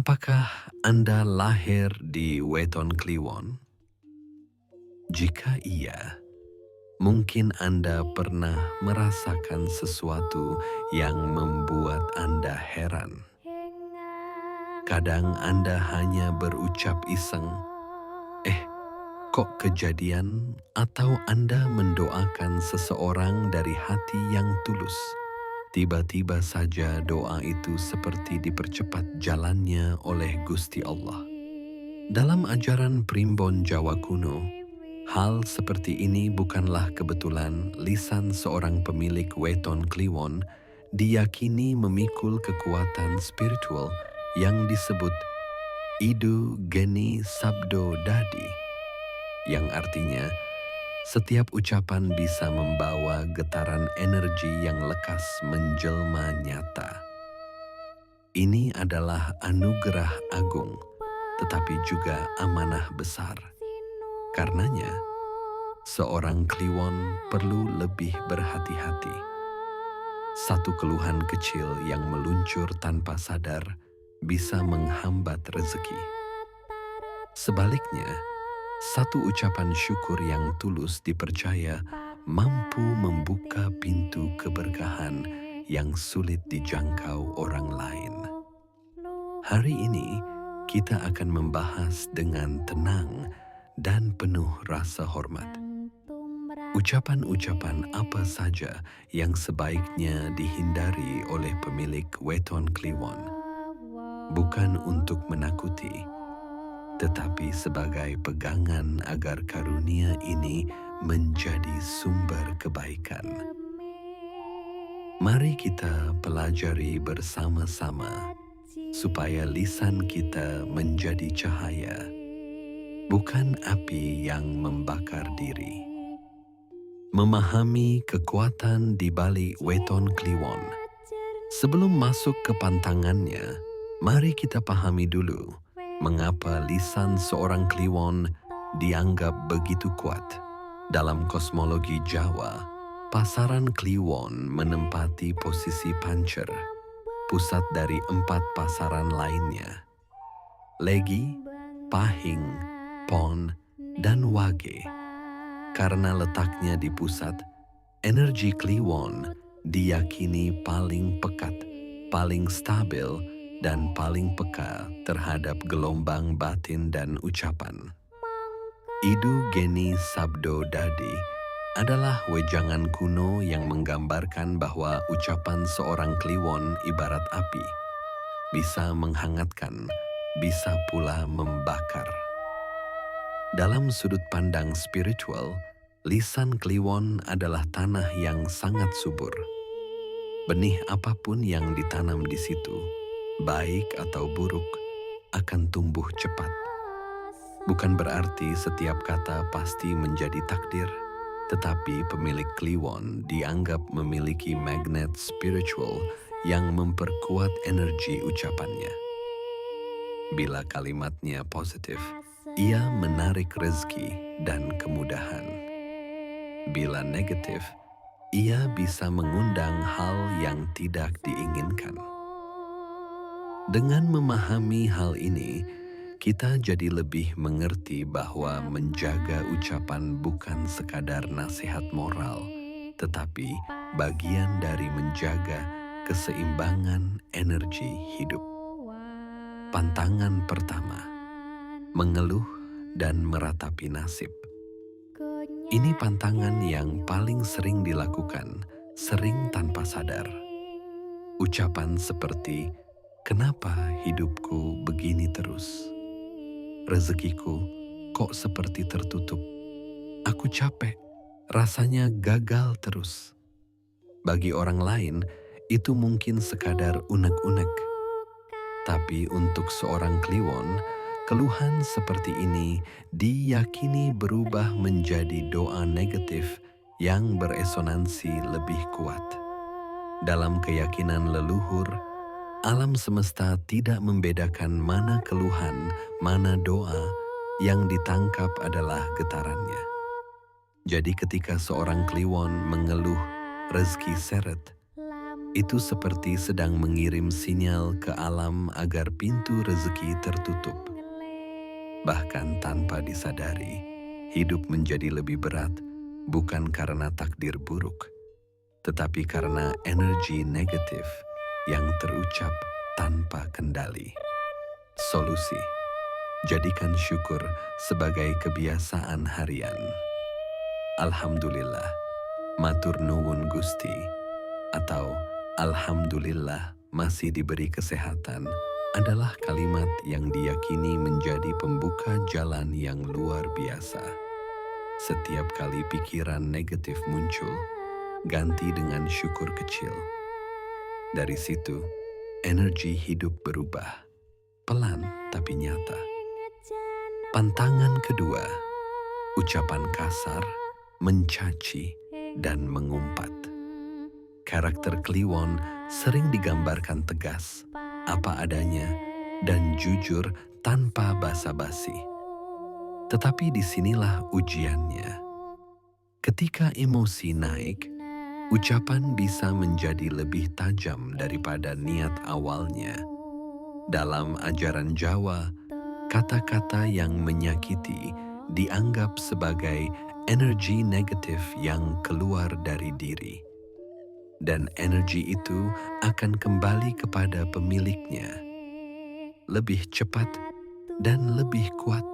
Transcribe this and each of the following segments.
Apakah Anda lahir di Weton Kliwon? Jika iya, mungkin Anda pernah merasakan sesuatu yang membuat Anda heran. Kadang Anda hanya berucap iseng, "Eh, kok kejadian?" Atau Anda mendoakan seseorang dari hati yang tulus. Tiba-tiba saja doa itu seperti dipercepat jalannya oleh Gusti Allah. Dalam ajaran primbon Jawa kuno, hal seperti ini bukanlah kebetulan. Lisan seorang pemilik Weton Kliwon diyakini memikul kekuatan spiritual yang disebut Idu Geni Sabdo Dadi, yang artinya setiap ucapan bisa membawa getaran energi yang lekas menjelma nyata. Ini adalah anugerah agung, tetapi juga amanah besar. Karenanya, seorang Kliwon perlu lebih berhati-hati. Satu keluhan kecil yang meluncur tanpa sadar bisa menghambat rezeki. Sebaliknya, satu ucapan syukur yang tulus dipercaya mampu membuka pintu keberkahan yang sulit dijangkau orang lain. Hari ini, kita akan membahas dengan tenang dan penuh rasa hormat. Ucapan-ucapan apa saja yang sebaiknya dihindari oleh pemilik Weton Kliwon, bukan untuk menakuti, tetapi sebagai pegangan agar karunia ini menjadi sumber kebaikan. Mari kita pelajari bersama-sama supaya lisan kita menjadi cahaya, bukan api yang membakar diri. Memahami kekuatan di balik Weton Kliwon. Sebelum masuk ke pantangannya, mari kita pahami dulu mengapa lisan seorang Kliwon dianggap begitu kuat. Dalam kosmologi Jawa, pasaran Kliwon menempati posisi pancer, pusat dari 4 pasaran lainnya: Legi, Pahing, Pon, dan Wage. Karena letaknya di pusat, energi Kliwon diyakini paling pekat, paling stabil, dan paling peka terhadap gelombang batin dan ucapan. Idu Geni Sabdo Dadi adalah wejangan kuno yang menggambarkan bahwa ucapan seorang Kliwon ibarat api, bisa menghangatkan, bisa pula membakar. Dalam sudut pandang spiritual, lisan Kliwon adalah tanah yang sangat subur. Benih apapun yang ditanam di situ, baik atau buruk, akan tumbuh cepat. Bukan berarti setiap kata pasti menjadi takdir, tetapi pemilik Kliwon dianggap memiliki magnet spiritual yang memperkuat energi ucapannya. Bila kalimatnya positif, ia menarik rezeki dan kemudahan. Bila negatif, ia bisa mengundang hal yang tidak diinginkan. Dengan memahami hal ini, kita jadi lebih mengerti bahwa menjaga ucapan bukan sekadar nasihat moral, tetapi bagian dari menjaga keseimbangan energi hidup. Pantangan pertama: mengeluh dan meratapi nasib. Ini pantangan yang paling sering dilakukan, sering tanpa sadar. Ucapan seperti, "Kenapa hidupku begini terus? Rezekiku kok seperti tertutup? Aku capek, rasanya gagal terus." Bagi orang lain, itu mungkin sekadar unek-unek. Tapi untuk seorang Kliwon, keluhan seperti ini diyakini berubah menjadi doa negatif yang beresonansi lebih kuat. Dalam keyakinan leluhur, alam semesta tidak membedakan mana keluhan, mana doa, yang ditangkap adalah getarannya. Jadi ketika seorang Kliwon mengeluh rezeki seret, Itu seperti sedang mengirim sinyal ke alam agar pintu rezeki tertutup. Bahkan tanpa disadari, hidup menjadi lebih berat bukan karena takdir buruk, tetapi karena energi negatif yang terucap tanpa kendali. Solusi: jadikan syukur sebagai kebiasaan harian. Alhamdulillah, matur nuwun Gusti, atau Alhamdulillah masih diberi kesehatan adalah kalimat yang diyakini menjadi pembuka jalan yang luar biasa. Setiap kali pikiran negatif muncul, ganti dengan syukur kecil. Dari situ, energi hidup berubah, pelan tapi nyata. Pantangan kedua, ucapan kasar, mencaci, dan mengumpat. Karakter Kliwon sering digambarkan tegas, apa adanya, dan jujur tanpa basa-basi. Tetapi disinilah ujiannya. Ketika emosi naik, ucapan bisa menjadi lebih tajam daripada niat awalnya. Dalam ajaran Jawa, kata-kata yang menyakiti dianggap sebagai energi negatif yang keluar dari diri. Dan energi itu akan kembali kepada pemiliknya lebih cepat dan lebih kuat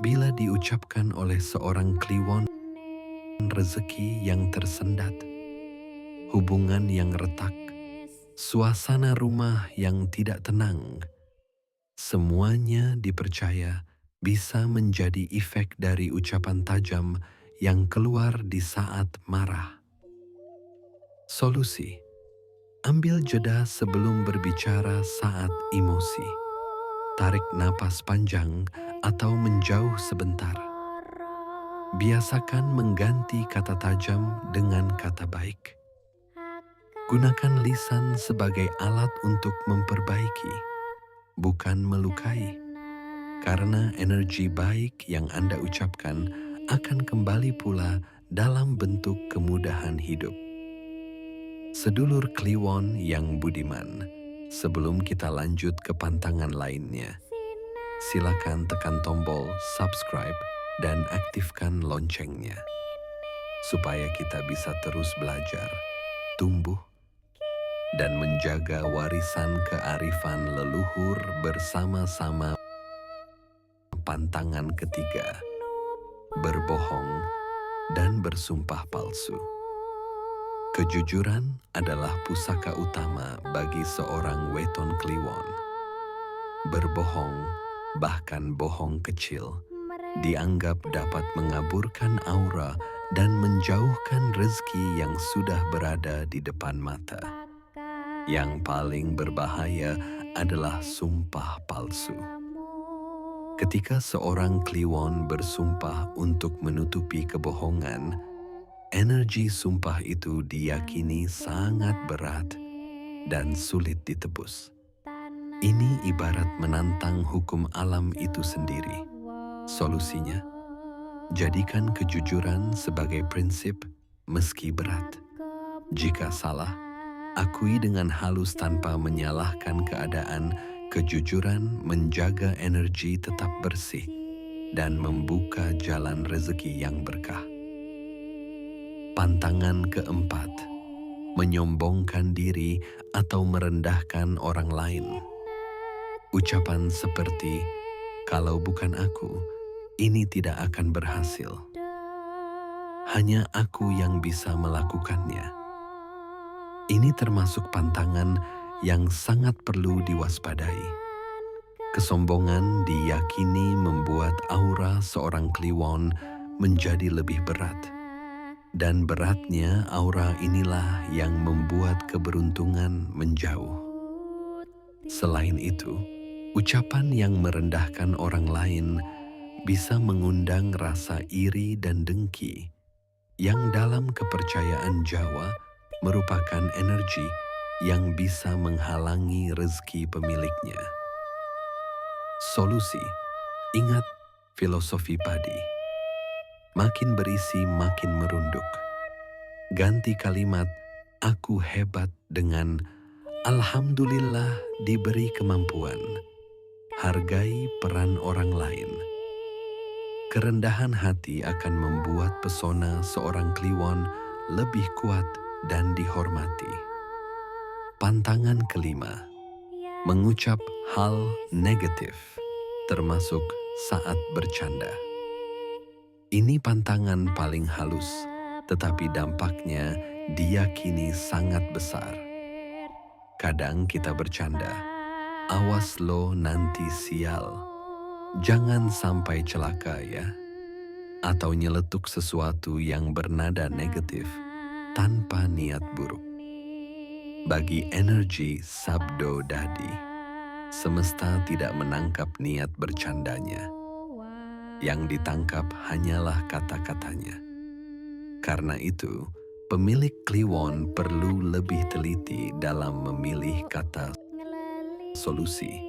bila diucapkan oleh seorang Kliwon. Rezeki yang tersendat, hubungan yang retak, suasana rumah yang tidak tenang, semuanya dipercaya bisa menjadi efek dari ucapan tajam yang keluar di saat marah. Solusi: ambil jeda sebelum berbicara saat emosi. Tarik napas panjang atau menjauh sebentar. Biasakan mengganti kata tajam dengan kata baik. Gunakan lisan sebagai alat untuk memperbaiki, bukan melukai. Karena energi baik yang Anda ucapkan akan kembali pula dalam bentuk kemudahan hidup. Sedulur Kliwon yang budiman, sebelum kita lanjut ke pantangan lainnya, silakan tekan tombol subscribe dan aktifkan loncengnya, supaya kita bisa terus belajar, tumbuh, dan menjaga warisan kearifan leluhur bersama-sama. Pantangan ketiga, berbohong dan bersumpah palsu. Kejujuran adalah pusaka utama bagi seorang weton Kliwon. Berbohong, bahkan bohong kecil, dianggap dapat mengaburkan aura dan menjauhkan rezeki yang sudah berada di depan mata. Yang paling berbahaya adalah sumpah palsu. Ketika seorang Kliwon bersumpah untuk menutupi kebohongan, energi sumpah itu diyakini sangat berat dan sulit ditebus. Ini ibarat menantang hukum alam itu sendiri. Solusinya, jadikan kejujuran sebagai prinsip meski berat. Jika salah, akui dengan halus tanpa menyalahkan keadaan. Kejujuran menjaga energi tetap bersih dan membuka jalan rezeki yang berkah. Pantangan keempat, menyombongkan diri atau merendahkan orang lain. Ucapan seperti, "Kalau bukan aku, ini tidak akan berhasil. Hanya aku yang bisa melakukannya." Ini termasuk pantangan yang sangat perlu diwaspadai. Kesombongan diyakini membuat aura seorang Kliwon menjadi lebih berat. Dan beratnya aura inilah yang membuat keberuntungan menjauh. Selain itu, ucapan yang merendahkan orang lain bisa mengundang rasa iri dan dengki, yang dalam kepercayaan Jawa merupakan energi yang bisa menghalangi rezeki pemiliknya. Solusi: ingat filosofi padi. Makin berisi makin merunduk. Ganti kalimat "aku hebat" dengan "Alhamdulillah diberi kemampuan, hargai peran orang lain." Kerendahan hati akan membuat pesona seorang Kliwon lebih kuat dan dihormati. Pantangan kelima, mengucap hal negatif, termasuk saat bercanda. Ini pantangan paling halus, tetapi dampaknya diyakini sangat besar. Kadang kita bercanda, "Awas lo nanti sial, jangan sampai celaka ya." Atau nyeletuk sesuatu yang bernada negatif tanpa niat buruk. Bagi energi Sabdo Dadi, semesta tidak menangkap niat bercandanya. Yang ditangkap hanyalah kata-katanya. Karena itu, pemilik Kliwon perlu lebih teliti dalam memilih kata solusi.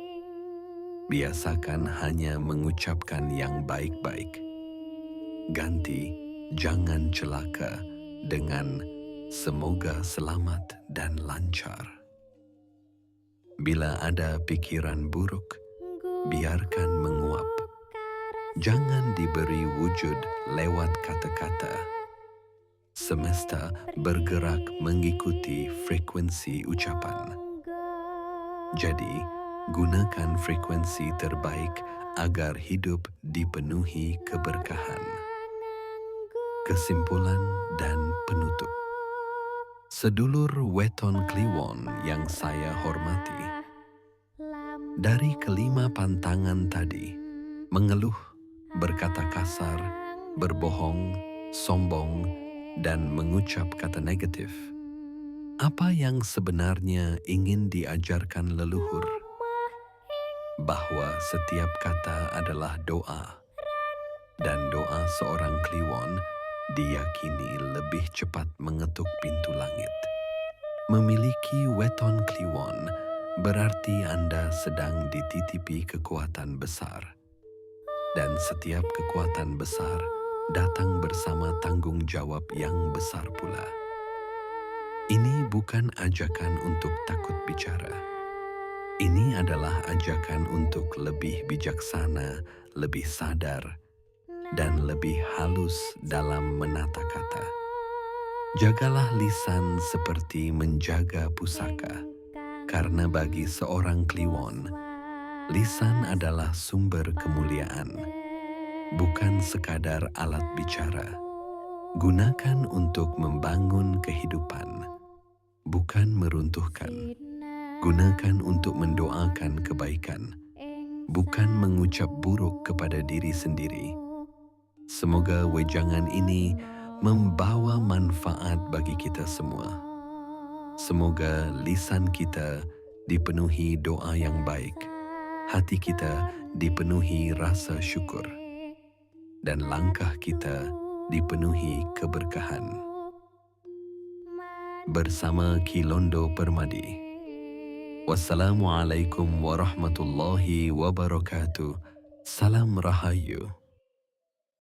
Biasakan hanya mengucapkan yang baik-baik. Ganti "jangan celaka" dengan "semoga selamat dan lancar." Bila ada pikiran buruk, biarkan menguap. Jangan diberi wujud lewat kata-kata. Semesta bergerak mengikuti frekuensi ucapan. Jadi, gunakan frekuensi terbaik agar hidup dipenuhi keberkahan. Kesimpulan dan penutup. Sedulur weton Kliwon yang saya hormati, dari kelima pantangan tadi, mengeluh, berkata kasar, berbohong, sombong, dan mengucap kata negatif, apa yang sebenarnya ingin diajarkan leluhur? Bahwa setiap kata adalah doa, dan doa seorang Kliwon diyakini lebih cepat mengetuk pintu langit. Memiliki weton Kliwon berarti Anda sedang dititipi kekuatan besar. Dan setiap kekuatan besar datang bersama tanggung jawab yang besar pula. Ini bukan ajakan untuk takut bicara. Ini adalah ajakan untuk lebih bijaksana, lebih sadar, dan lebih halus dalam menata kata. Jagalah lisan seperti menjaga pusaka, karena bagi seorang Kliwon, lisan adalah sumber kemuliaan, bukan sekadar alat bicara. Gunakan untuk membangun kehidupan, bukan meruntuhkan. Gunakan untuk mendoakan kebaikan, bukan mengucap buruk kepada diri sendiri. Semoga wejangan ini membawa manfaat bagi kita semua. Semoga lisan kita dipenuhi doa yang baik, hati kita dipenuhi rasa syukur, dan langkah kita dipenuhi keberkahan. Bersama Kilondo Permadi. Wassalamualaikum warahmatullahi wabarakatuh. Salam Rahayu.